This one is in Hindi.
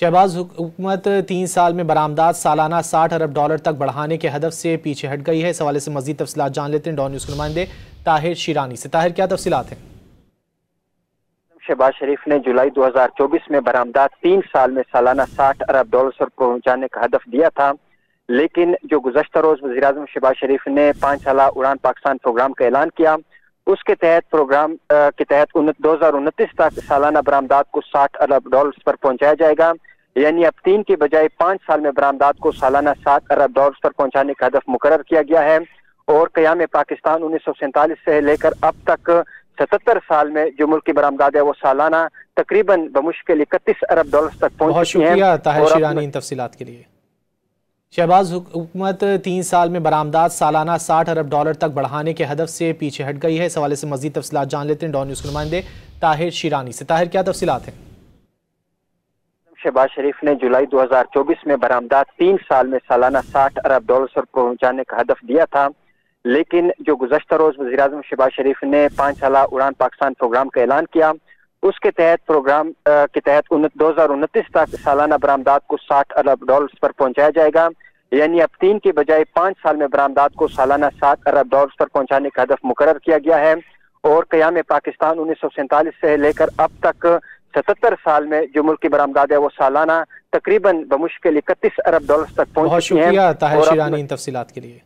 शहबाज हुकूमत 3 साल में बरामदात सालाना $60 अरब तक बढ़ाने के हदफ से पीछे हट गई है। इस हवाले से मजीद तफसीलात जान लेते हैं डॉन न्यूज़ के नुमाइंदे ताहिर शिरानी से। ताहिर, क्या तफसीलात हैं? शहबाज शरीफ ने जुलाई 2024 में बरामदात 3 साल में सालाना $60 अरब तक पहुंचाने का हदफ दिया था, लेकिन जो गुज़श्ता रोज वज़ीर-ए-आज़म शहबाज शरीफ ने 5 साला उड़ान पाकिस्तान प्रोग्राम का ऐलान किया। उसके तहत प्रोग्राम के तहत 2029 तक सालाना बरामदात को $60 अरब पर पहुंचाया जाएगा। यानी अब 3 की बजाय 5 साल में बरामदात को सालाना $60 अरब पर पहुंचाने का हदफ मुकर्रर किया गया है। और क़याम पाकिस्तान 1947 से लेकर अब तक 77 साल में जो मुल्क की बरामदात है वो सालाना तकरीबन बमुश्किल $31 अरब तक पहुंच बहुत चुकी है। शुक्रिया ताहिर शिरानी इन तफसीलात के लिए। शहबाज हुकूमत 3 साल में बरामदात सालाना $60 अरब तक बढ़ाने के हदफ से पीछे हट गई है। इस हवाले से मजीद तफसीलात जान लेते हैं डॉन न्यूज़ के नुमाइंदे ताहिर शिरानी से। ताहिर, क्या तफसीलात हैं? शहबाज शरीफ ने जुलाई 2024 में बरामदात 3 साल में सालाना $60 अरब तक पहुंचाने का हदफ दिया था, लेकिन जो गुज़श्ता रोज वज़ीर-ए-आज़म शहबाज शरीफ ने 5 साला उड़ान पाकिस्तान प्रोग्राम का ऐलान किया। उसके तहत प्रोग्राम के तहत 2029 तक सालाना बरामदात को $60 अरब पर पहुंचाया जाएगा। यानी अब 3 की बजाय 5 साल में बरामदात को सालाना $60 अरब पर पहुंचाने का हदफ मुकर्रर किया गया है। और क़याम पाकिस्तान 1947 से लेकर अब तक 77 साल में जो मुल्क की बरामदात है वो सालाना तकरीबन बमुश्किल $31 अरब तक पहुंच चुकी है। बहुत शुक्रिया ताहिर शिरानी इन तफसीलात के लिए।